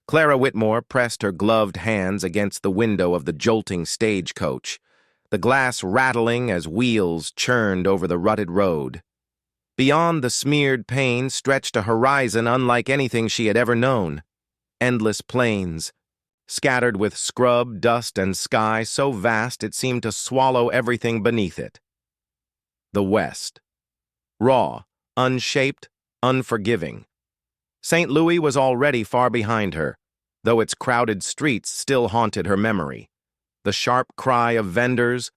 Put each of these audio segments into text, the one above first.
Clara Whitmore pressed her gloved hands against the window of the jolting stagecoach, the glass rattling as wheels churned over the rutted road. Beyond the smeared pane stretched a horizon unlike anything she had ever known. Endless plains, scattered with scrub, dust, and sky so vast it seemed to swallow everything beneath it. The West. Raw, unshaped, unforgiving. St. Louis was already far behind her, though its crowded streets still haunted her memory. The sharp cry of vendors,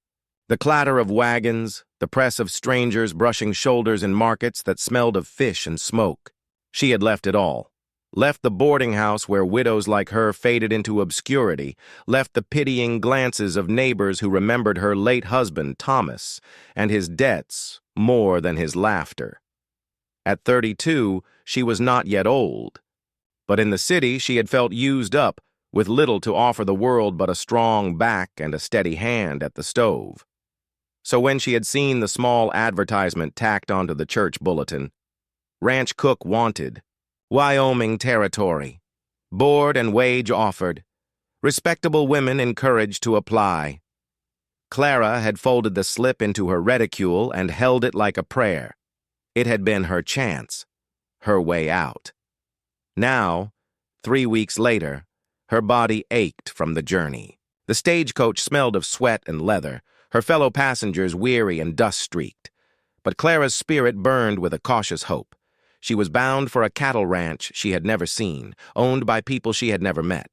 the clatter of wagons, the press of strangers brushing shoulders in markets that smelled of fish and smoke. She had left it all. Left the boarding house where widows like her faded into obscurity, left the pitying glances of neighbors who remembered her late husband, Thomas, and his debts more than his laughter. At 32, she was not yet old, but in the city she had felt used up, with little to offer the world but a strong back and a steady hand at the stove. So when she had seen the small advertisement tacked onto the church bulletin, ranch cook wanted, Wyoming territory, board and wage offered, respectable women encouraged to apply, Clara had folded the slip into her reticule and held it like a prayer. It had been her chance, her way out. Now, 3 weeks later, her body ached from the journey. The stagecoach smelled of sweat and leather, her fellow passengers weary and dust-streaked. But Clara's spirit burned with a cautious hope. She was bound for a cattle ranch she had never seen, owned by people she had never met.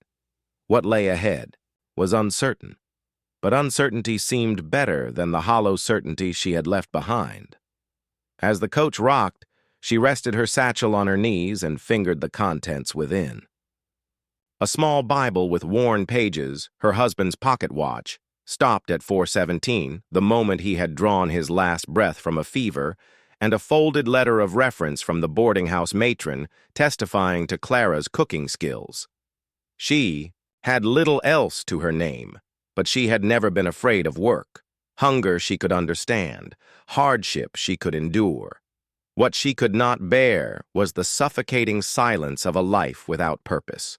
What lay ahead was uncertain, but uncertainty seemed better than the hollow certainty she had left behind. As the coach rocked, she rested her satchel on her knees and fingered the contents within. A small Bible with worn pages, her husband's pocket watch, stopped at 4:17, the moment he had drawn his last breath from a fever, and a folded letter of reference from the boarding house matron testifying to Clara's cooking skills. She had little else to her name, but she had never been afraid of work. Hunger she could understand, hardship she could endure. What she could not bear was the suffocating silence of a life without purpose.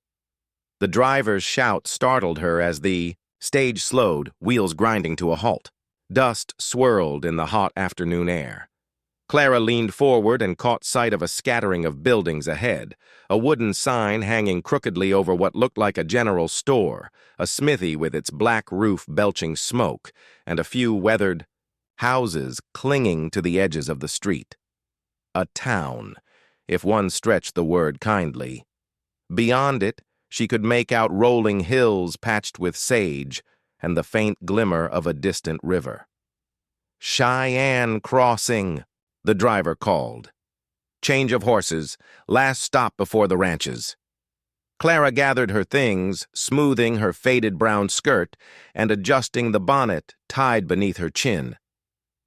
The driver's shout startled her as the stage slowed, wheels grinding to a halt. Dust swirled in the hot afternoon air. Clara leaned forward and caught sight of a scattering of buildings ahead, a wooden sign hanging crookedly over what looked like a general store, a smithy with its black roof belching smoke, and a few weathered houses clinging to the edges of the street. A town, if one stretched the word kindly. Beyond it, she could make out rolling hills patched with sage and the faint glimmer of a distant river. Cheyenne Crossing, the driver called. Change of horses, last stop before the ranches. Clara gathered her things, smoothing her faded brown skirt and adjusting the bonnet tied beneath her chin.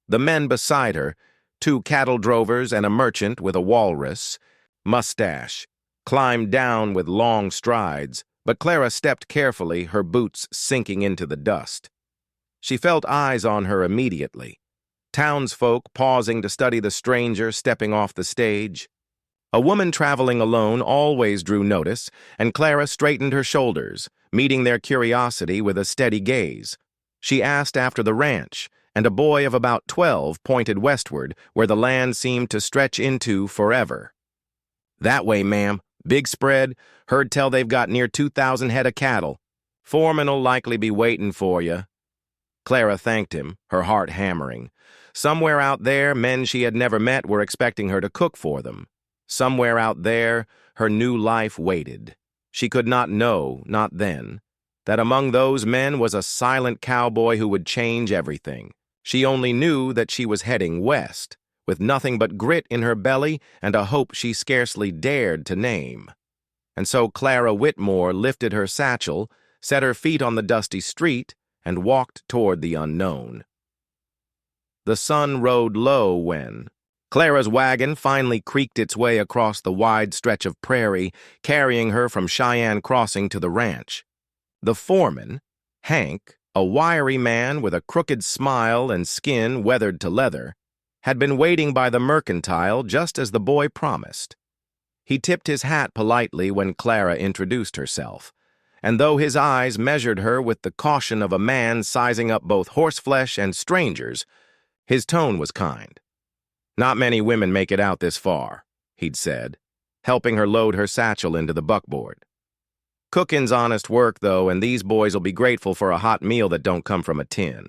The men beside her, 2 cattle drovers and a merchant with a walrus mustache, climbed down with long strides, but Clara stepped carefully, her boots sinking into the dust. She felt eyes on her immediately. Townsfolk pausing to study the stranger stepping off the stage. A woman traveling alone always drew notice, and Clara straightened her shoulders, meeting their curiosity with a steady gaze. She asked after the ranch, and a boy of about 12 pointed westward, where the land seemed to stretch into forever. That way, ma'am. Big spread. Heard tell they've got near 2,000 head of cattle. Foreman'll likely be waiting for you. Clara thanked him, her heart hammering. Somewhere out there, men she had never met were expecting her to cook for them. Somewhere out there, her new life waited. She could not know, not then, that among those men was a silent cowboy who would change everything. She only knew that she was heading west, with nothing but grit in her belly and a hope she scarcely dared to name. And so Clara Whitmore lifted her satchel, set her feet on the dusty street, and walked toward the unknown. The sun rode low when Clara's wagon finally creaked its way across the wide stretch of prairie, carrying her from Cheyenne Crossing to the ranch. The foreman, Hank, a wiry man with a crooked smile and skin weathered to leather, had been waiting by the mercantile just as the boy promised. He tipped his hat politely when Clara introduced herself, and though his eyes measured her with the caution of a man sizing up both horseflesh and strangers, his tone was kind. "Not many women make it out this far," he'd said, helping her load her satchel into the buckboard. "Cooking's honest work, though, and these boys will be grateful for a hot meal that don't come from a tin."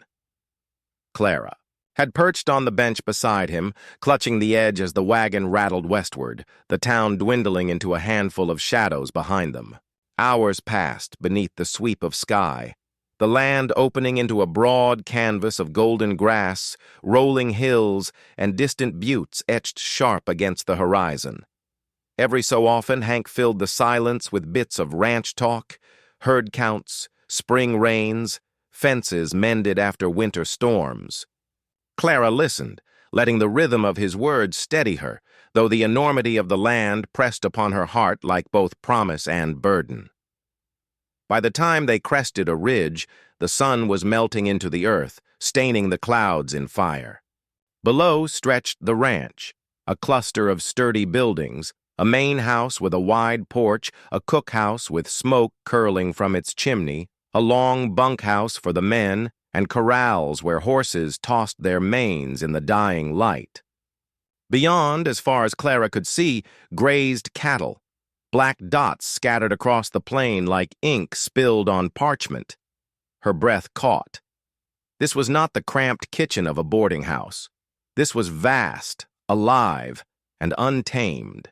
Clara had perched on the bench beside him, clutching the edge as the wagon rattled westward, the town dwindling into a handful of shadows behind them. Hours passed beneath the sweep of sky, the land opening into a broad canvas of golden grass, rolling hills, and distant buttes etched sharp against the horizon. Every so often, Hank filled the silence with bits of ranch talk, herd counts, spring rains, fences mended after winter storms. Clara listened, letting the rhythm of his words steady her, though the enormity of the land pressed upon her heart like both promise and burden. By the time they crested a ridge, the sun was melting into the earth, staining the clouds in fire. Below stretched the ranch, a cluster of sturdy buildings, a main house with a wide porch, a cookhouse with smoke curling from its chimney, a long bunkhouse for the men, and corrals where horses tossed their manes in the dying light. Beyond, as far as Clara could see, grazed cattle, black dots scattered across the plain like ink spilled on parchment. Her breath caught. This was not the cramped kitchen of a boarding house. This was vast, alive, and untamed.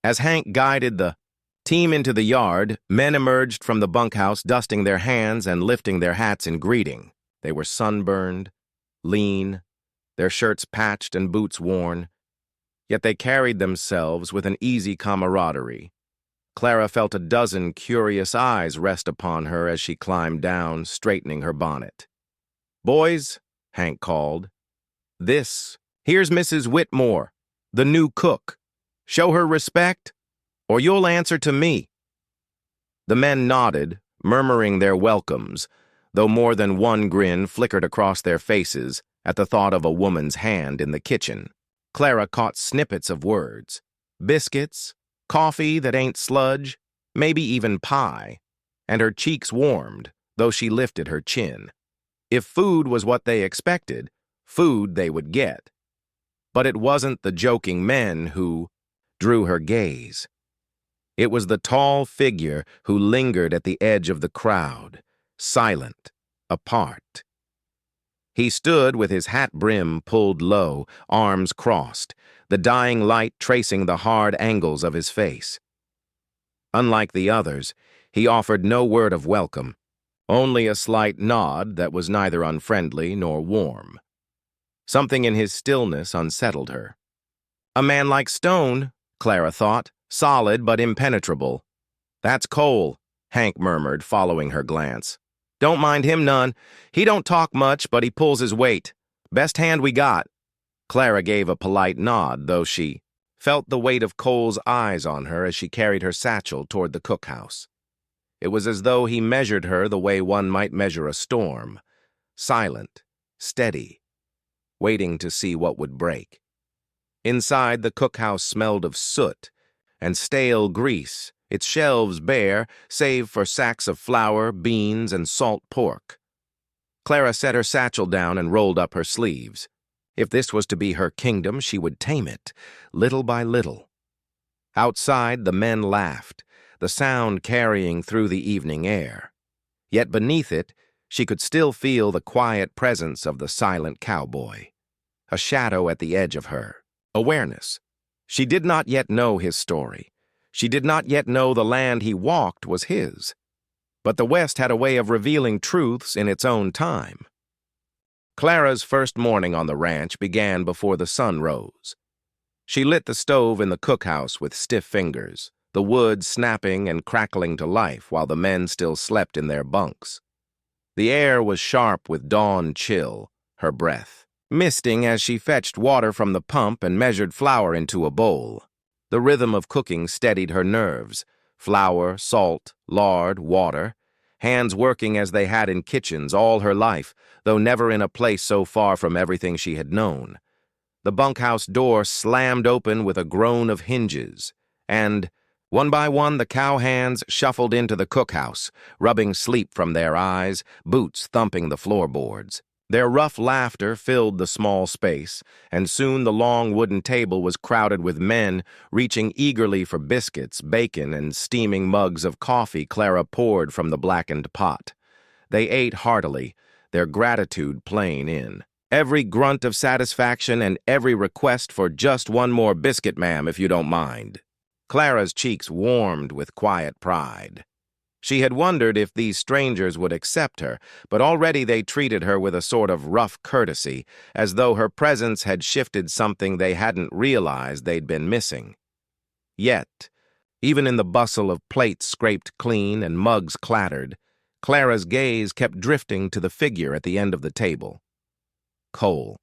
As Hank guided the team into the yard, men emerged from the bunkhouse, dusting their hands and lifting their hats in greeting. They were sunburned, lean, their shirts patched and boots worn, yet they carried themselves with an easy camaraderie. Clara felt a dozen curious eyes rest upon her as she climbed down, straightening her bonnet. "Boys," Hank called, here's Mrs. Whitmore, the new cook. Show her respect, or you'll answer to me." The men nodded, murmuring their welcomes, though more than one grin flickered across their faces at the thought of a woman's hand in the kitchen. Clara caught snippets of words. Biscuits, coffee that ain't sludge, maybe even pie, and her cheeks warmed, though she lifted her chin. If food was what they expected, food they would get. But it wasn't the joking men who drew her gaze. It was the tall figure who lingered at the edge of the crowd, silent, apart. He stood with his hat brim pulled low, arms crossed, the dying light tracing the hard angles of his face. Unlike the others, he offered no word of welcome, only a slight nod that was neither unfriendly nor warm. Something in his stillness unsettled her. A man like stone, Clara thought, solid but impenetrable. "That's Cole," Hank murmured, following her glance. "Don't mind him none. He don't talk much, but he pulls his weight. Best hand we got." Clara gave a polite nod, though she felt the weight of Cole's eyes on her as she carried her satchel toward the cookhouse. It was as though he measured her the way one might measure a storm, silent, steady, waiting to see what would break. Inside, the cookhouse smelled of soot and stale grease, its shelves bare, save for sacks of flour, beans, and salt pork. Clara set her satchel down and rolled up her sleeves. If this was to be her kingdom, she would tame it, little by little. Outside, the men laughed, the sound carrying through the evening air. Yet beneath it, she could still feel the quiet presence of the silent cowboy, a shadow at the edge of her. Awareness. She did not yet know his story. She did not yet know the land he walked was his. But the West had a way of revealing truths in its own time. Clara's first morning on the ranch began before the sun rose. She lit the stove in the cookhouse with stiff fingers, the wood snapping and crackling to life while the men still slept in their bunks. The air was sharp with dawn chill, her breath misting as she fetched water from the pump and measured flour into a bowl. The rhythm of cooking steadied her nerves. Flour, salt, lard, water. Hands working as they had in kitchens all her life, though never in a place so far from everything she had known. The bunkhouse door slammed open with a groan of hinges. and one by one the cowhands shuffled into the cookhouse, rubbing sleep from their eyes, boots thumping the floorboards. Their rough laughter filled the small space, and soon the long wooden table was crowded with men reaching eagerly for biscuits, bacon, and steaming mugs of coffee Clara poured from the blackened pot. They ate heartily, their gratitude plain in. Every grunt of satisfaction and every request for just one more biscuit, ma'am, if you don't mind. Clara's cheeks warmed with quiet pride. She had wondered if these strangers would accept her, but already they treated her with a sort of rough courtesy, as though her presence had shifted something they hadn't realized they'd been missing. Yet, even in the bustle of plates scraped clean and mugs clattered, Clara's gaze kept drifting to the figure at the end of the table. Cole.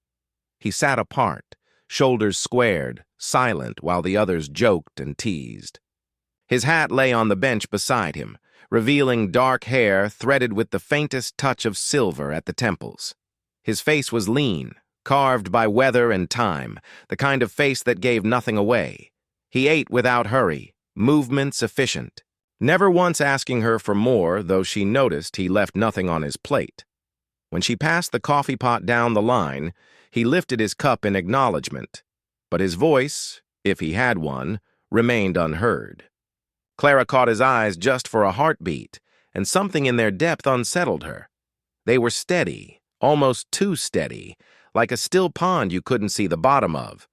He sat apart, shoulders squared, silent while the others joked and teased. His hat lay on the bench beside him, revealing dark hair threaded with the faintest touch of silver at the temples. His face was lean, carved by weather and time, the kind of face that gave nothing away. He ate without hurry, movements efficient, never once asking her for more, though she noticed he left nothing on his plate. When she passed the coffee pot down the line, he lifted his cup in acknowledgement, but his voice, if he had one, remained unheard. Clara caught his eyes just for a heartbeat, and something in their depth unsettled her. They were steady, almost too steady, like a still pond you couldn't see the bottom of.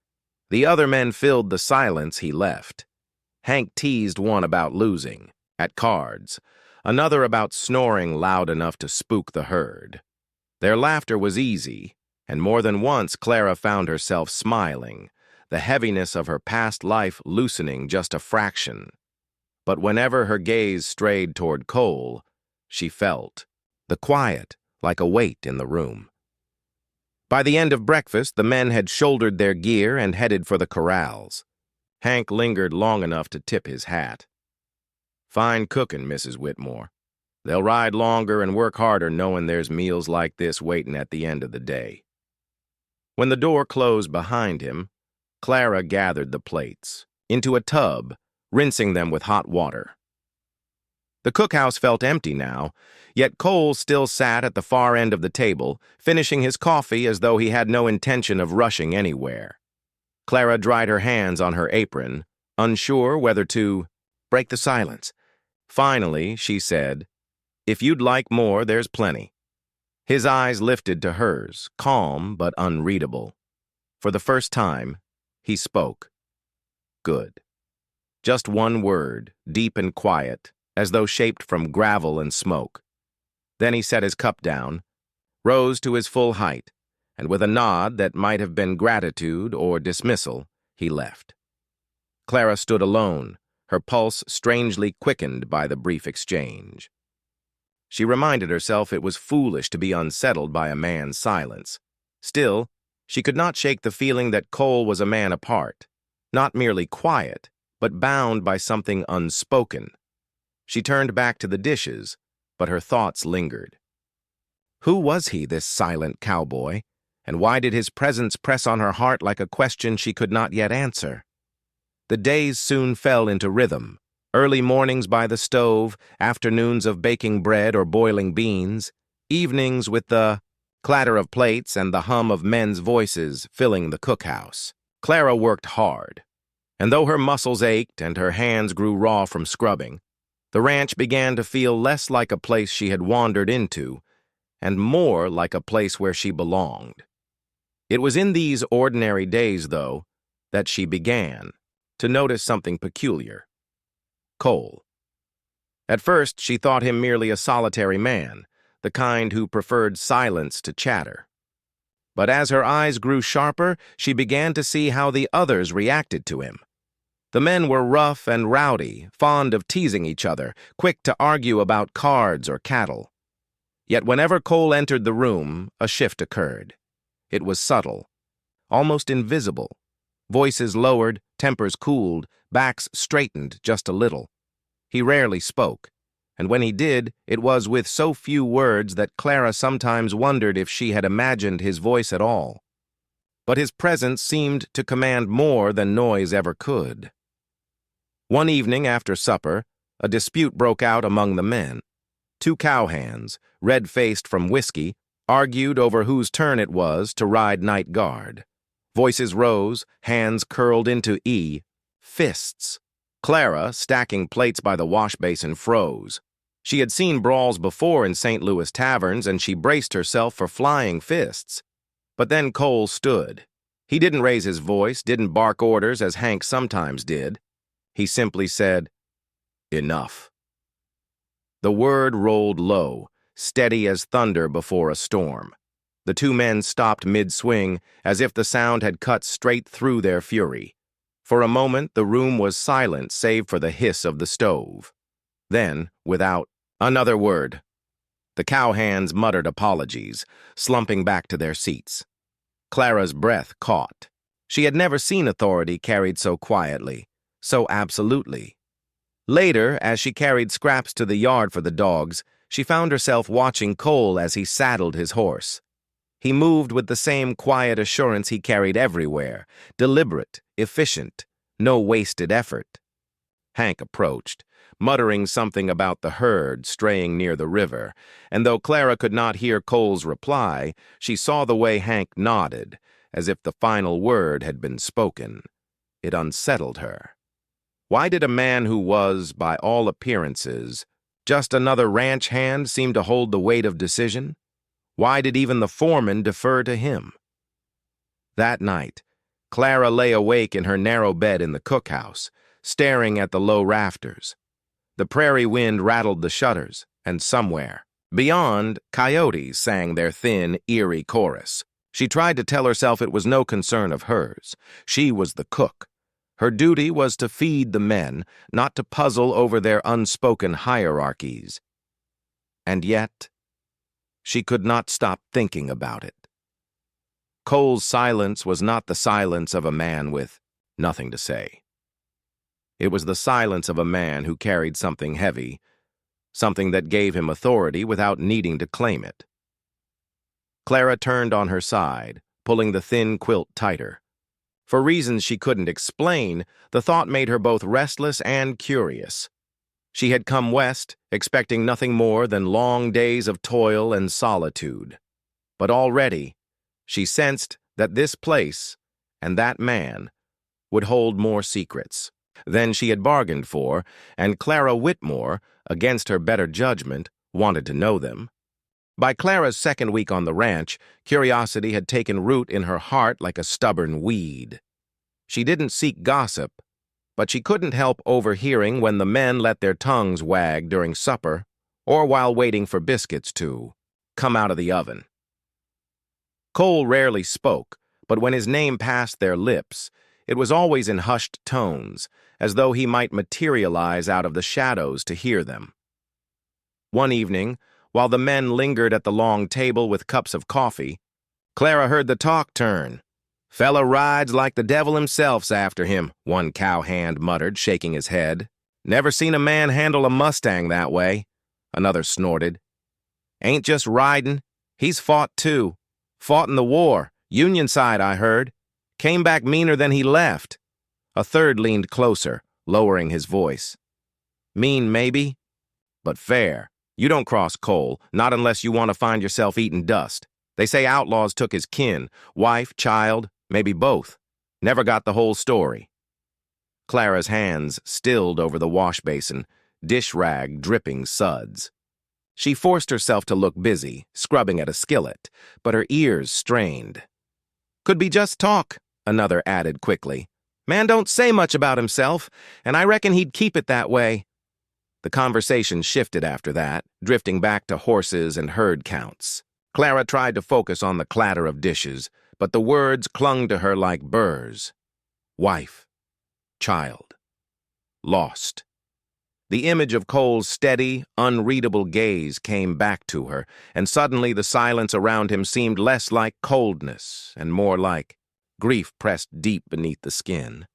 The other men filled the silence he left. Hank teased one about losing, at cards, another about snoring loud enough to spook the herd. Their laughter was easy, and more than once Clara found herself smiling, the heaviness of her past life loosening just a fraction. But whenever her gaze strayed toward Cole, she felt the quiet like a weight in the room. By the end of breakfast, the men had shouldered their gear and headed for the corrals. Hank lingered long enough to tip his hat. "Fine cooking, Mrs. Whitmore. They'll ride longer and work harder knowing there's meals like this waiting at the end of the day." When the door closed behind him, Clara gathered the plates into a tub, rinsing them with hot water. The cookhouse felt empty now, yet Cole still sat at the far end of the table, finishing his coffee as though he had no intention of rushing anywhere. Clara dried her hands on her apron, unsure whether to break the silence. Finally, she said, "If you'd like more, there's plenty." His eyes lifted to hers, calm but unreadable. For the first time, he spoke. "Good." Just one word, deep and quiet, as though shaped from gravel and smoke. Then he set his cup down, rose to his full height, and with a nod that might have been gratitude or dismissal, he left. Clara stood alone, her pulse strangely quickened by the brief exchange. She reminded herself it was foolish to be unsettled by a man's silence. Still, she could not shake the feeling that Cole was a man apart, not merely quiet, but bound by something unspoken. She turned back to the dishes, but her thoughts lingered. Who was he, this silent cowboy, and why did his presence press on her heart like a question she could not yet answer? The days soon fell into rhythm, early mornings by the stove, afternoons of baking bread or boiling beans, evenings with the clatter of plates and the hum of men's voices filling the cookhouse. Clara worked hard, and though her muscles ached and her hands grew raw from scrubbing, the ranch began to feel less like a place she had wandered into and more like a place where she belonged. It was in these ordinary days, though, that she began to notice something peculiar. Cole. At first, she thought him merely a solitary man, the kind who preferred silence to chatter. But as her eyes grew sharper, she began to see how the others reacted to him. The men were rough and rowdy, fond of teasing each other, quick to argue about cards or cattle. Yet whenever Cole entered the room, a shift occurred. It was subtle, almost invisible. Voices lowered, tempers cooled, backs straightened just a little. He rarely spoke, and when he did, it was with so few words that Clara sometimes wondered if she had imagined his voice at all. But his presence seemed to command more than noise ever could. One evening after supper, a dispute broke out among the men. Two cowhands, red-faced from whiskey, argued over whose turn it was to ride night guard. Voices rose, hands curled into fists. Clara, stacking plates by the wash basin, froze. She had seen brawls before in St. Louis taverns, and she braced herself for flying fists. But then Cole stood. He didn't raise his voice, didn't bark orders as Hank sometimes did. He simply said, "Enough." The word rolled low, steady as thunder before a storm. The two men stopped mid-swing, as if the sound had cut straight through their fury. For a moment, the room was silent save for the hiss of the stove. Then, without another word, the cowhands muttered apologies, slumping back to their seats. Clara's breath caught. She had never seen authority carried so quietly, so absolutely. Later, as she carried scraps to the yard for the dogs, she found herself watching Cole as he saddled his horse. He moved with the same quiet assurance he carried everywhere, deliberate, efficient, no wasted effort. Hank approached, muttering something about the herd straying near the river, and though Clara could not hear Cole's reply, she saw the way Hank nodded, as if the final word had been spoken. It unsettled her. Why did a man who was, by all appearances, just another ranch hand seem to hold the weight of decision? Why did even the foreman defer to him? That night, Clara lay awake in her narrow bed in the cookhouse, staring at the low rafters. The prairie wind rattled the shutters, and somewhere, beyond, coyotes sang their thin, eerie chorus. She tried to tell herself it was no concern of hers. She was the cook. Her duty was to feed the men, not to puzzle over their unspoken hierarchies. And yet, she could not stop thinking about it. Cole's silence was not the silence of a man with nothing to say. It was the silence of a man who carried something heavy, something that gave him authority without needing to claim it. Clara turned on her side, pulling the thin quilt tighter. For reasons she couldn't explain, the thought made her both restless and curious. She had come west, expecting nothing more than long days of toil and solitude. But already, she sensed that this place and that man would hold more secrets than she had bargained for, and Clara Whitmore, against her better judgment, wanted to know them. By Clara's second week on the ranch, curiosity had taken root in her heart like a stubborn weed. She didn't seek gossip, but she couldn't help overhearing when the men let their tongues wag during supper or while waiting for biscuits to come out of the oven. Cole rarely spoke, but when his name passed their lips, it was always in hushed tones, as though he might materialize out of the shadows to hear them. One evening, while the men lingered at the long table with cups of coffee, Clara heard the talk turn. "Fella rides like the devil himself's after him," one cowhand muttered, shaking his head. "Never seen a man handle a Mustang that way," another snorted. "Ain't just riding. He's fought too. Fought in the war. Union side, I heard. Came back meaner than he left." A third leaned closer, lowering his voice. "Mean, maybe, but fair. You don't cross Cole, not unless you want to find yourself eating dust. They say outlaws took his kin, wife, child, maybe both. Never got the whole story." Clara's hands stilled over the wash basin, dish rag dripping suds. She forced herself to look busy, scrubbing at a skillet, but her ears strained. "Could be just talk," another added quickly. "Man don't say much about himself, and I reckon he'd keep it that way." The conversation shifted after that, drifting back to horses and herd counts. Clara tried to focus on the clatter of dishes, but the words clung to her like burrs. Wife. Child. Lost. The image of Cole's steady, unreadable gaze came back to her, and suddenly the silence around him seemed less like coldness and more like grief pressed deep beneath the skin.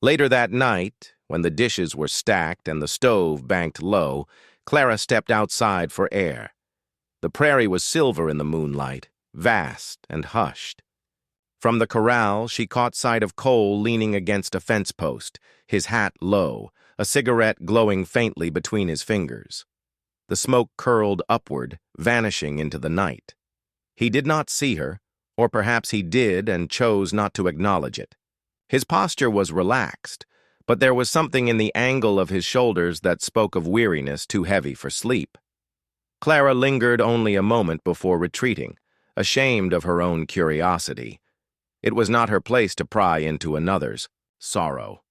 Later that night, when the dishes were stacked and the stove banked low, Clara stepped outside for air. The prairie was silver in the moonlight, vast and hushed. From the corral, she caught sight of Cole leaning against a fence post, his hat low, a cigarette glowing faintly between his fingers. The smoke curled upward, vanishing into the night. He did not see her, or perhaps he did and chose not to acknowledge it. His posture was relaxed, but there was something in the angle of his shoulders that spoke of weariness too heavy for sleep. Clara lingered only a moment before retreating, ashamed of her own curiosity. It was not her place to pry into another's sorrow.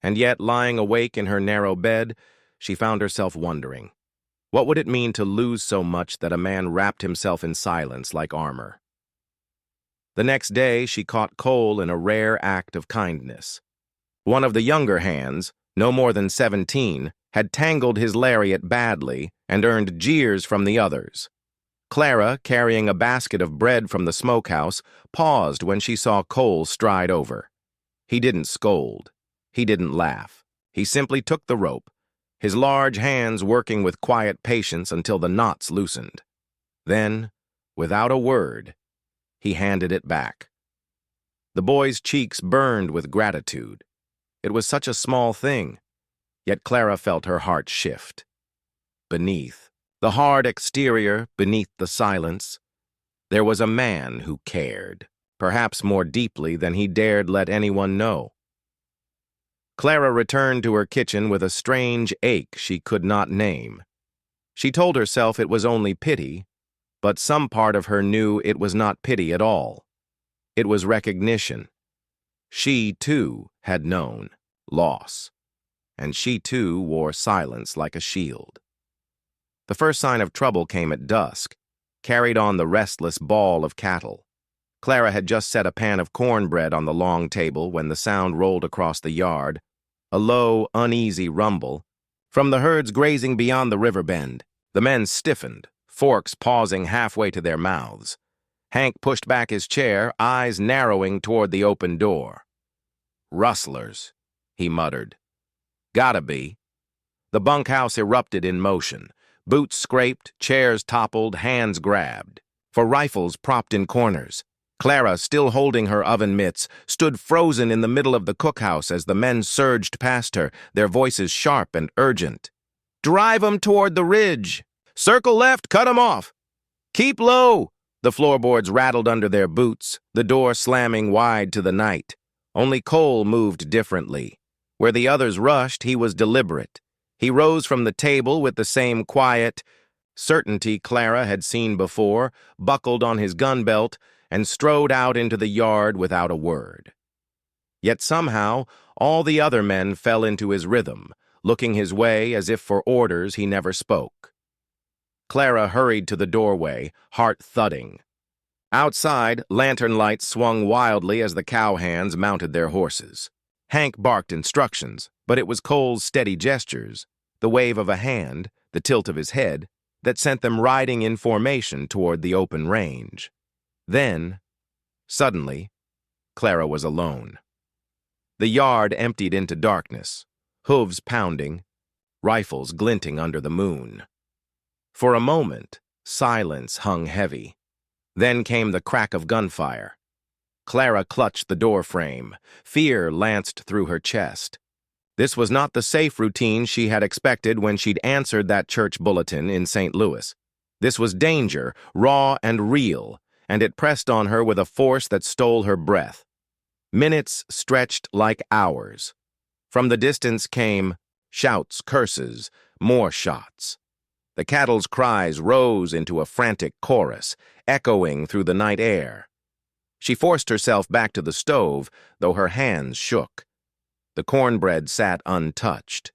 And yet, lying awake in her narrow bed, she found herself wondering, what would it mean to lose so much that a man wrapped himself in silence like armor? The next day, she caught Cole in a rare act of kindness. One of the younger hands, no more than 17, had tangled his lariat badly and earned jeers from the others. Clara, carrying a basket of bread from the smokehouse, paused when she saw Cole stride over. He didn't scold. He didn't laugh. He simply took the rope, his large hands working with quiet patience until the knots loosened. Then, without a word, he handed it back. The boy's cheeks burned with gratitude. It was such a small thing, yet Clara felt her heart shift. Beneath the hard exterior, beneath the silence, there was a man who cared, perhaps more deeply than he dared let anyone know. Clara returned to her kitchen with a strange ache she could not name. She told herself it was only pity, but some part of her knew it was not pity at all. It was recognition. She, too, had known loss, and she, too, wore silence like a shield. The first sign of trouble came at dusk, carried on the restless bawl of cattle. Clara had just set a pan of cornbread on the long table when the sound rolled across the yard, a low, uneasy rumble. From the herds grazing beyond the river bend, the men stiffened, forks pausing halfway to their mouths. Hank pushed back his chair, eyes narrowing toward the open door. "Rustlers," he muttered. "Gotta be." The bunkhouse erupted in motion. Boots scraped, chairs toppled, hands grabbed. For rifles propped in corners. Clara, still holding her oven mitts, stood frozen in the middle of the cookhouse as the men surged past her, their voices sharp and urgent. "Drive 'em toward the ridge! Circle left, cut 'em off! Keep low!" The floorboards rattled under their boots, the door slamming wide to the night. Only Cole moved differently. Where the others rushed, he was deliberate. He rose from the table with the same quiet certainty Clara had seen before, buckled on his gun belt, and strode out into the yard without a word. Yet somehow, all the other men fell into his rhythm, looking his way as if for orders he never spoke. Clara hurried to the doorway, heart thudding. Outside, lantern lights swung wildly as the cowhands mounted their horses. Hank barked instructions, but it was Cole's steady gestures, the wave of a hand, the tilt of his head, that sent them riding in formation toward the open range. Then, suddenly, Clara was alone. The yard emptied into darkness, hooves pounding, rifles glinting under the moon. For a moment, silence hung heavy. Then came the crack of gunfire. Clara clutched the doorframe. Fear lanced through her chest. This was not the safe routine she had expected when she'd answered that church bulletin in St. Louis. This was danger, raw and real, and it pressed on her with a force that stole her breath. Minutes stretched like hours. From the distance came shouts, curses, more shots. The cattle's cries rose into a frantic chorus, echoing through the night air. She forced herself back to the stove, though her hands shook. The cornbread sat untouched.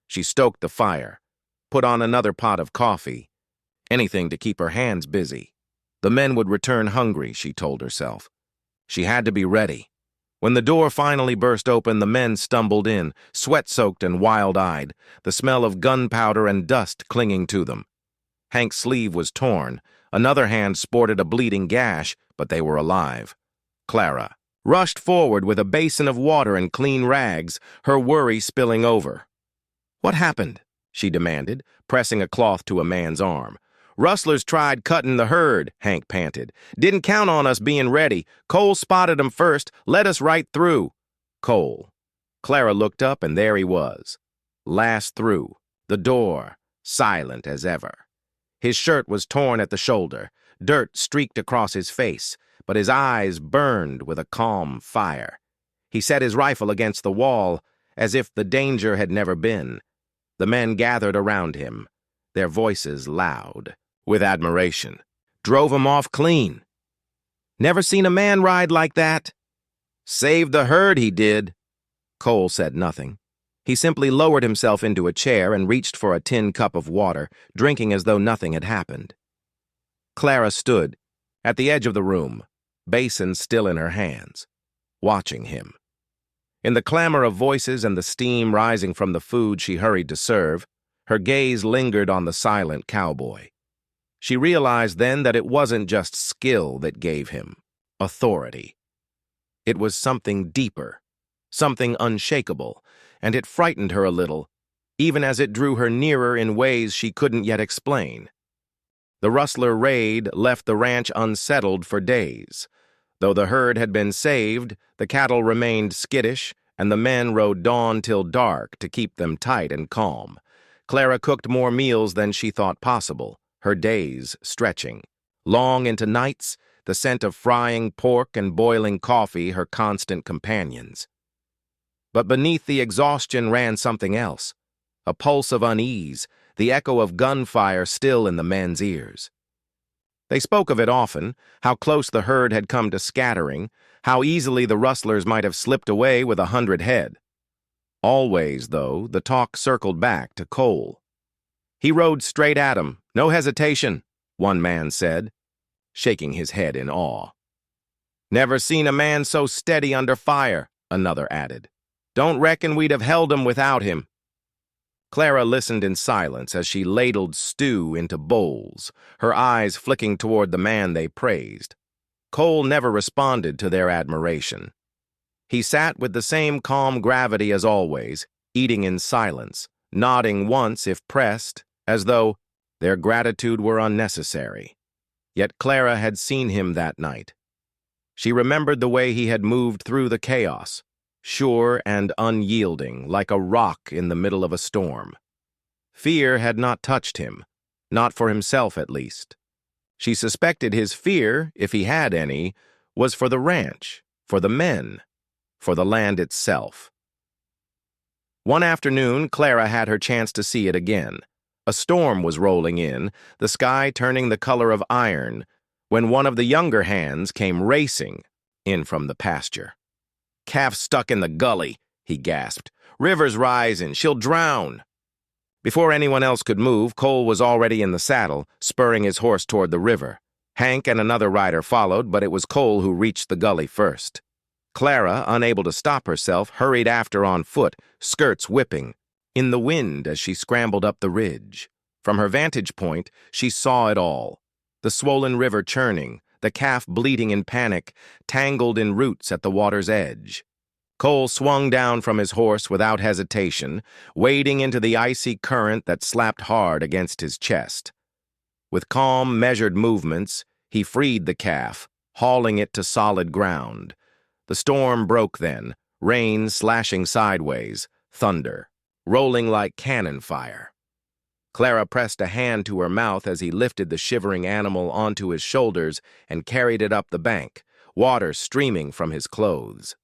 She stoked the fire, put on another pot of coffee, anything to keep her hands busy. The men would return hungry, she told herself. She had to be ready. When the door finally burst open, the men stumbled in, sweat-soaked and wild-eyed, the smell of gunpowder and dust clinging to them. Hank's sleeve was torn. Another hand sported a bleeding gash, but they were alive. Clara rushed forward with a basin of water and clean rags, her worry spilling over. "What happened?" she demanded, pressing a cloth to a man's arm. Rustlers tried cutting the herd, Hank panted. Didn't count on us being ready. Cole spotted 'em first, led us right through. Cole. Clara looked up, and there he was. Last through. The door, silent as ever. His shirt was torn at the shoulder. Dirt streaked across his face, but his eyes burned with a calm fire. He set his rifle against the wall, as if the danger had never been. The men gathered around him, their voices loud, with admiration. Drove 'em off clean. Never seen a man ride like that. Saved the herd, he did. Cole said nothing. He simply lowered himself into a chair and reached for a tin cup of water, drinking as though nothing had happened. Clara stood, at the edge of the room, basin still in her hands, watching him. In the clamor of voices and the steam rising from the food she hurried to serve, her gaze lingered on the silent cowboy. She realized then that it wasn't just skill that gave him authority. It was something deeper, something unshakable, and it frightened her a little, even as it drew her nearer in ways she couldn't yet explain. The rustler raid left the ranch unsettled for days. Though the herd had been saved, the cattle remained skittish, and the men rode dawn till dark to keep them tight and calm. Clara cooked more meals than she thought possible, her days stretching. Long into nights, the scent of frying pork and boiling coffee her constant companions. But beneath the exhaustion ran something else, a pulse of unease, the echo of gunfire still in the men's ears. They spoke of it often, how close the herd had come to scattering, how easily the rustlers might have slipped away with 100 head. Always, though, the talk circled back to Cole. He rode straight at 'em, no hesitation, one man said, shaking his head in awe. Never seen a man so steady under fire, another added. Don't reckon we'd have held 'em without him. Clara listened in silence as she ladled stew into bowls, her eyes flicking toward the man they praised. Cole never responded to their admiration. He sat with the same calm gravity as always, eating in silence, nodding once if pressed, as though their gratitude were unnecessary. Yet Clara had seen him that night. She remembered the way he had moved through the chaos, sure and unyielding, like a rock in the middle of a storm. Fear had not touched him, not for himself at least. She suspected his fear, if he had any, was for the ranch, for the men, for the land itself. One afternoon, Clara had her chance to see it again. A storm was rolling in, the sky turning the color of iron, when one of the younger hands came racing in from the pasture. Calf stuck in the gully, he gasped. River's rising, she'll drown. Before anyone else could move, Cole was already in the saddle, spurring his horse toward the river. Hank and another rider followed, but it was Cole who reached the gully first. Clara, unable to stop herself, hurried after on foot, skirts whipping, in the wind as she scrambled up the ridge. From her vantage point, she saw it all. The swollen river churning, the calf bleating in panic, tangled in roots at the water's edge. Cole swung down from his horse without hesitation, wading into the icy current that slapped hard against his chest. With calm, measured movements, he freed the calf, hauling it to solid ground. The storm broke then, rain slashing sideways, thunder, rolling like cannon fire. Clara pressed a hand to her mouth as he lifted the shivering animal onto his shoulders and carried it up the bank, water streaming from his clothes.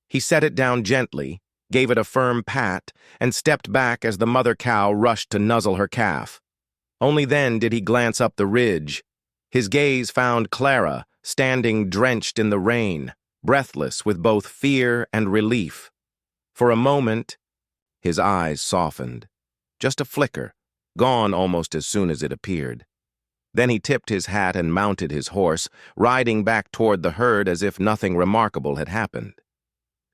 He set it down gently, gave it a firm pat, and stepped back as the mother cow rushed to nuzzle her calf. Only then did he glance up the ridge. His gaze found Clara, standing drenched in the rain, breathless with both fear and relief. For a moment, his eyes softened. Just a flicker, gone almost as soon as it appeared. Then he tipped his hat and mounted his horse, riding back toward the herd as if nothing remarkable had happened.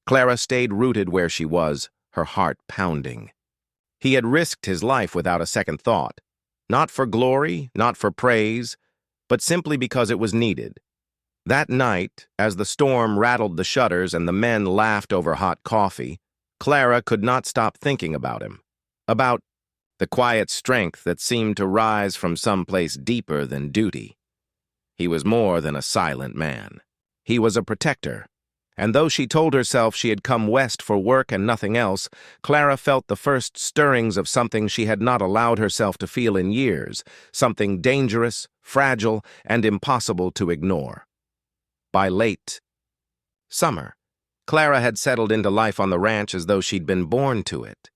Clara stayed rooted where she was, her heart pounding. He had risked his life without a second thought, not for glory, not for praise, but simply because it was needed. That night, as the storm rattled the shutters and the men laughed over hot coffee, Clara could not stop thinking about him, about the quiet strength that seemed to rise from someplace deeper than duty. He was more than a silent man. He was a protector. And though she told herself she had come west for work and nothing else, Clara felt the first stirrings of something she had not allowed herself to feel in years, something dangerous, fragile, and impossible to ignore. By late summer, Clara had settled into life on the ranch as though she'd been born to it.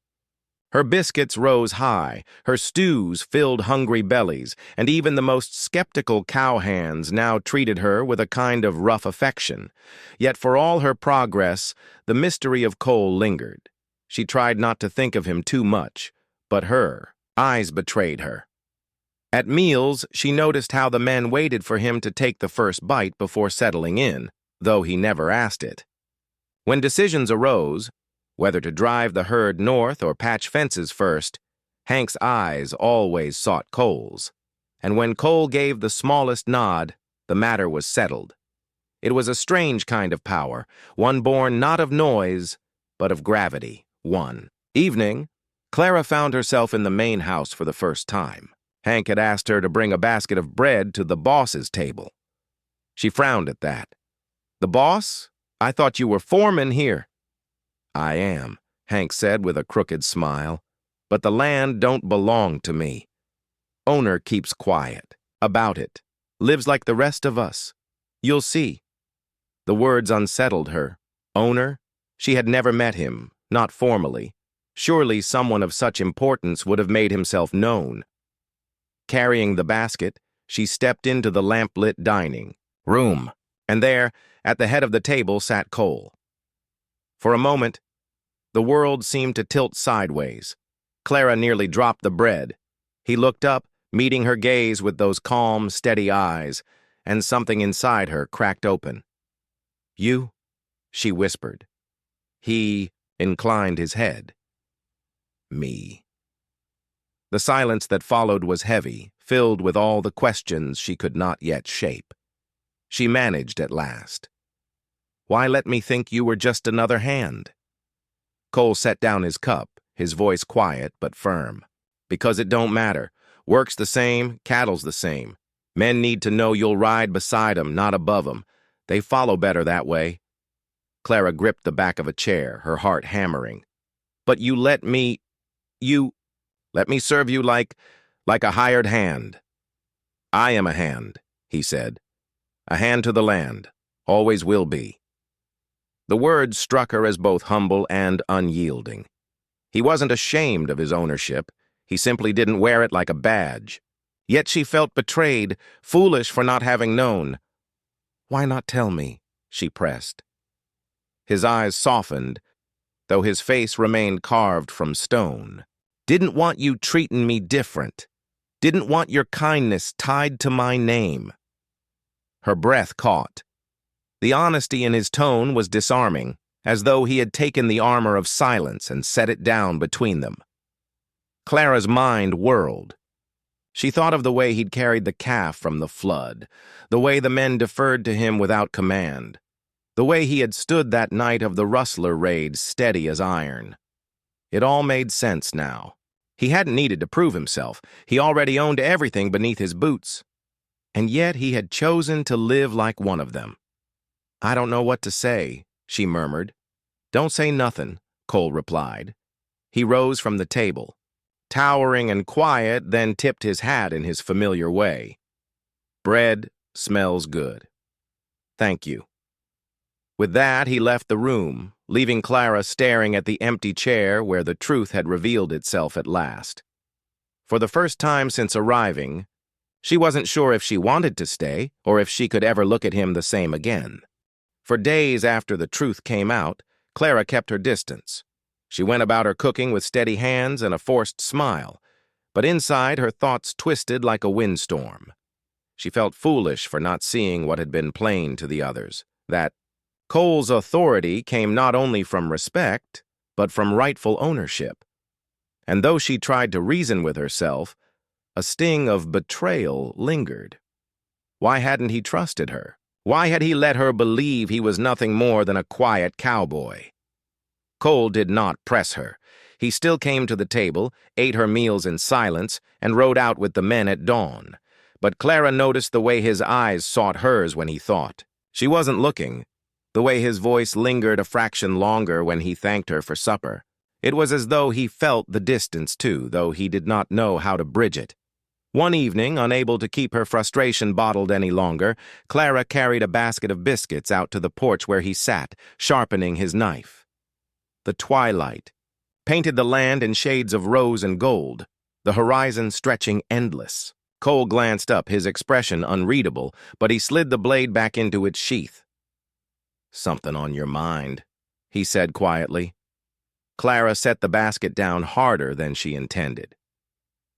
Her biscuits rose high, her stews filled hungry bellies, and even the most skeptical cowhands now treated her with a kind of rough affection. Yet for all her progress, the mystery of Cole lingered. She tried not to think of him too much, but her eyes betrayed her. At meals, she noticed how the men waited for him to take the first bite before settling in, though he never asked it. When decisions arose, whether to drive the herd north or patch fences first, Hank's eyes always sought Cole's. And when Cole gave the smallest nod, the matter was settled. It was a strange kind of power, one born not of noise, but of gravity. One evening, Clara found herself in the main house for the first time. Hank had asked her to bring a basket of bread to the boss's table. She frowned at that. "The boss? I thought you were foreman here." "I am," Hank said with a crooked smile, "but the land don't belong to me. Owner keeps quiet about it, lives like the rest of us. You'll see." The words unsettled her. Owner? She had never met him, not formally. Surely someone of such importance would have made himself known. Carrying the basket, she stepped into the lamp-lit dining room, and there, at the head of the table, sat Cole. For a moment, the world seemed to tilt sideways. Clara nearly dropped the bread. He looked up, meeting her gaze with those calm, steady eyes, and something inside her cracked open. "You?" she whispered. He inclined his head. "Me." The silence that followed was heavy, filled with all the questions she could not yet shape. She managed at last. "Why let me think you were just another hand?" Cole set down his cup, his voice quiet but firm. "Because it don't matter. Work's the same, cattle's the same. Men need to know you'll ride beside 'em, not above 'em. They follow better that way." Clara gripped the back of a chair, her heart hammering. "But you let me serve you like a hired hand." "I am a hand," he said. "A hand to the land. Always will be." The words struck her as both humble and unyielding. He wasn't ashamed of his ownership. He simply didn't wear it like a badge. Yet she felt betrayed, foolish for not having known. "Why not tell me?" she pressed. His eyes softened, though his face remained carved from stone. "Didn't want you treatin' me different. Didn't want your kindness tied to my name." Her breath caught. The honesty in his tone was disarming, as though he had taken the armor of silence and set it down between them. Clara's mind whirled. She thought of the way he'd carried the calf from the flood, the way the men deferred to him without command, the way he had stood that night of the rustler raid steady as iron. It all made sense now. He hadn't needed to prove himself. He already owned everything beneath his boots. And yet he had chosen to live like one of them. "I don't know what to say," she murmured. "Don't say nothin'," Cole replied. He rose from the table. Towering and quiet, then tipped his hat in his familiar way. "Bread smells good. Thank you." With that, he left the room, leaving Clara staring at the empty chair where the truth had revealed itself at last. For the first time since arriving, she wasn't sure if she wanted to stay or if she could ever look at him the same again. For days after the truth came out, Clara kept her distance. She went about her cooking with steady hands and a forced smile, but inside her thoughts twisted like a windstorm. She felt foolish for not seeing what had been plain to the others, that Cole's authority came not only from respect, but from rightful ownership. And though she tried to reason with herself, a sting of betrayal lingered. Why hadn't he trusted her? Why had he let her believe he was nothing more than a quiet cowboy? Cole did not press her. He still came to the table, ate her meals in silence, and rode out with the men at dawn. But Clara noticed the way his eyes sought hers when he thought. She wasn't looking. The way his voice lingered a fraction longer when he thanked her for supper. It was as though he felt the distance, too, though he did not know how to bridge it. One evening, unable to keep her frustration bottled any longer, Clara carried a basket of biscuits out to the porch where he sat, sharpening his knife. The twilight painted the land in shades of rose and gold, the horizon stretching endless. Cole glanced up, his expression unreadable, but he slid the blade back into its sheath. "Something on your mind," he said quietly. Clara set the basket down harder than she intended.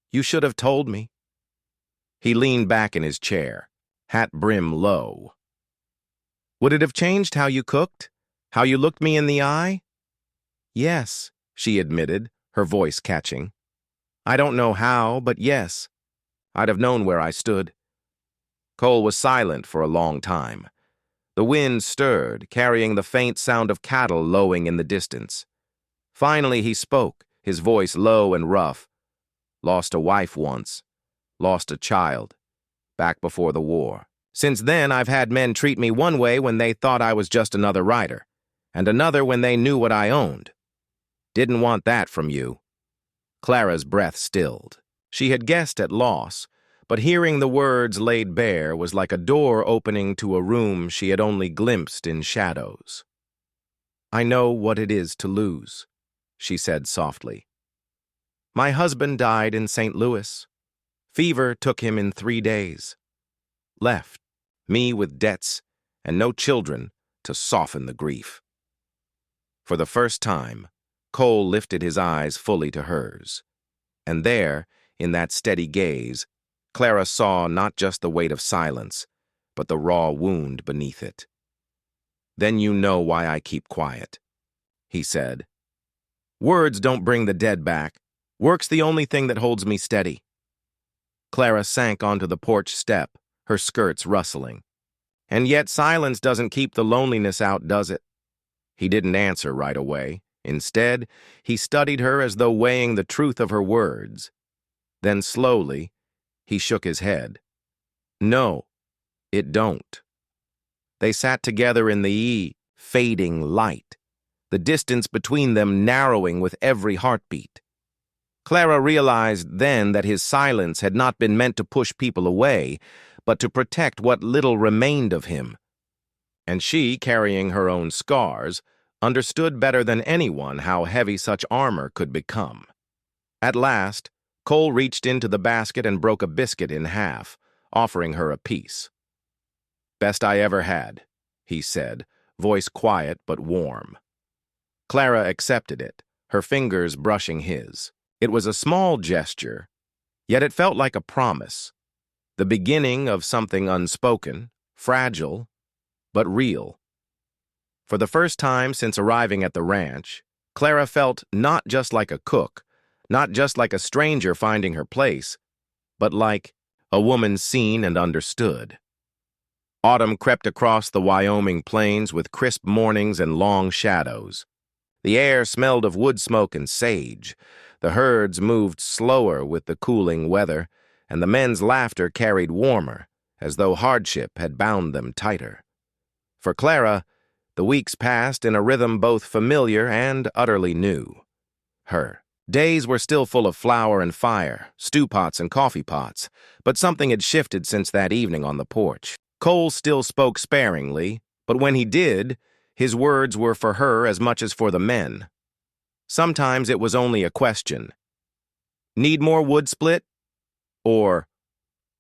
"You should have told me." He leaned back in his chair, hat brim low. "Would it have changed how you cooked? How you looked me in the eye?" "Yes," she admitted, her voice catching. "I don't know how, but yes. I'd have known where I stood." Cole was silent for a long time. The wind stirred, carrying the faint sound of cattle lowing in the distance. Finally he spoke, his voice low and rough. "Lost a wife once. Lost a child. Back before the war. Since then, I've had men treat me one way when they thought I was just another rider, and another when they knew what I owned. Didn't want that from you." Clara's breath stilled. She had guessed at loss, but hearing the words laid bare was like a door opening to a room she had only glimpsed in shadows. "I know what it is to lose," she said softly. "My husband died in St. Louis. Fever took him in 3 days. Left me with debts and no children to soften the grief." For the first time, Cole lifted his eyes fully to hers. And there, in that steady gaze, Clara saw not just the weight of silence, but the raw wound beneath it. "Then you know why I keep quiet," he said. "Words don't bring the dead back. Work's the only thing that holds me steady." Clara sank onto the porch step, her skirts rustling. "And yet silence doesn't keep the loneliness out, does it?" He didn't answer right away. Instead, he studied her as though weighing the truth of her words. Then slowly, he shook his head. "No, it don't." They sat together in the fading light, the distance between them narrowing with every heartbeat. Clara realized then that his silence had not been meant to push people away, but to protect what little remained of him. And she, carrying her own scars, understood better than anyone how heavy such armor could become. At last, Cole reached into the basket and broke a biscuit in half, offering her a piece. "Best I ever had," he said, voice quiet but warm. Clara accepted it, her fingers brushing his. It was a small gesture, yet it felt like a promise, the beginning of something unspoken, fragile, but real. For the first time since arriving at the ranch, Clara felt not just like a cook, not just like a stranger finding her place, but like a woman seen and understood. Autumn crept across the Wyoming plains with crisp mornings and long shadows. The air smelled of wood smoke and sage. The herds moved slower with the cooling weather, and the men's laughter carried warmer, as though hardship had bound them tighter. For Clara, the weeks passed in a rhythm both familiar and utterly new. Her days were still full of flour and fire, stew pots and coffee pots, but something had shifted since that evening on the porch. Cole still spoke sparingly, but when he did, his words were for her as much as for the men. Sometimes it was only a question. "Need more wood split?" Or,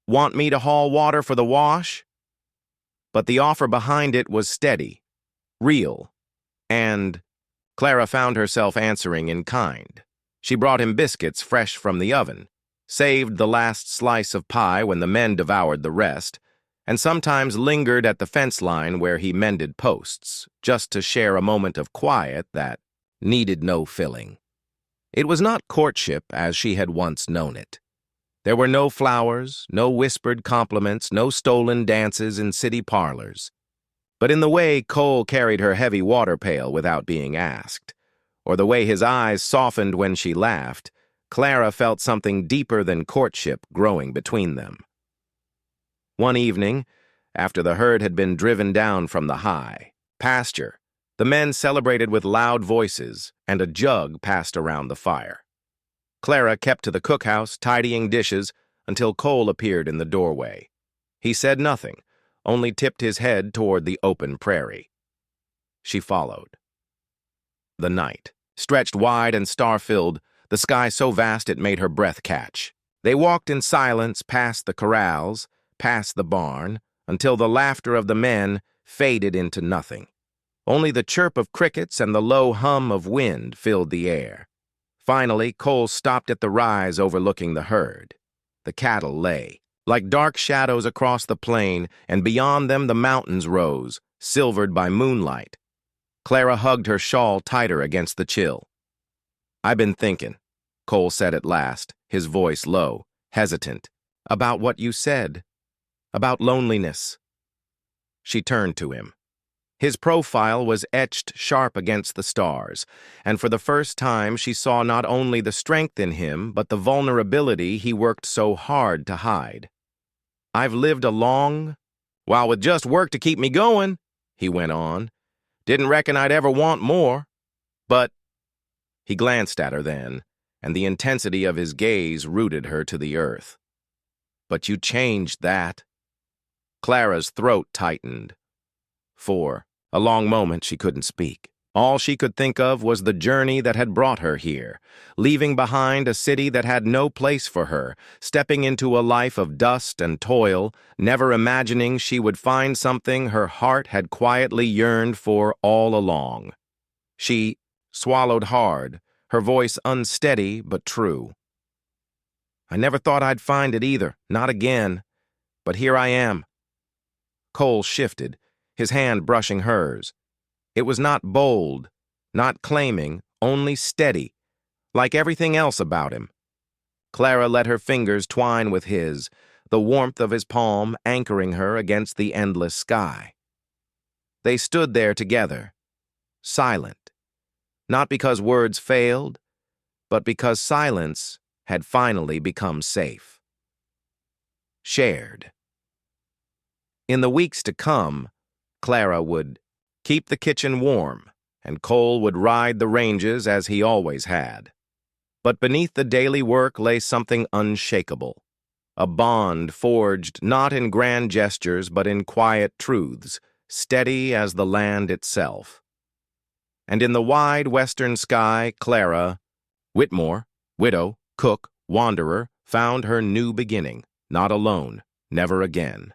"Want me to haul water for the wash?" But the offer behind it was steady, real, and Clara found herself answering in kind. She brought him biscuits fresh from the oven, saved the last slice of pie when the men devoured the rest, and sometimes lingered at the fence line where he mended posts, just to share a moment of quiet that needed no filling. It was not courtship as she had once known it. There were no flowers, no whispered compliments, no stolen dances in city parlors. But in the way Cole carried her heavy water pail without being asked, or the way his eyes softened when she laughed, Clara felt something deeper than courtship growing between them. One evening, after the herd had been driven down from the high pasture, the men celebrated with loud voices, and a jug passed around the fire. Clara kept to the cookhouse, tidying dishes, until Cole appeared in the doorway. He said nothing, only tipped his head toward the open prairie. She followed. The night stretched wide and star-filled, the sky so vast it made her breath catch. They walked in silence past the corrals, past the barn, until the laughter of the men faded into nothing. Only the chirp of crickets and the low hum of wind filled the air. Finally, Cole stopped at the rise overlooking the herd. The cattle lay, like dark shadows across the plain, and beyond them the mountains rose, silvered by moonlight. Clara hugged her shawl tighter against the chill. "I've been thinking," Cole said at last, his voice low, hesitant, "about what you said, about loneliness." She turned to him. His profile was etched sharp against the stars, and for the first time she saw not only the strength in him, but the vulnerability he worked so hard to hide. "I've lived a long, while with just work to keep me going," he went on. "Didn't reckon I'd ever want more. But—" He glanced at her then, and the intensity of his gaze rooted her to the earth. "But you changed that." Clara's throat tightened. For a long moment she couldn't speak. All she could think of was the journey that had brought her here, leaving behind a city that had no place for her, stepping into a life of dust and toil, never imagining she would find something her heart had quietly yearned for all along. She swallowed hard, her voice unsteady but true. "I never thought I'd find it either, not again. But here I am." Cole shifted, his hand brushing hers. It was not bold, not claiming, only steady, like everything else about him. Clara let her fingers twine with his, the warmth of his palm anchoring her against the endless sky. They stood there together, silent, not because words failed, but because silence had finally become safe. Shared. In the weeks to come, Clara would keep the kitchen warm, and Cole would ride the ranges as he always had. But beneath the daily work lay something unshakable, a bond forged not in grand gestures but in quiet truths, steady as the land itself. And in the wide western sky, Clara, Whitmore, widow, cook, wanderer, found her new beginning, not alone, never again.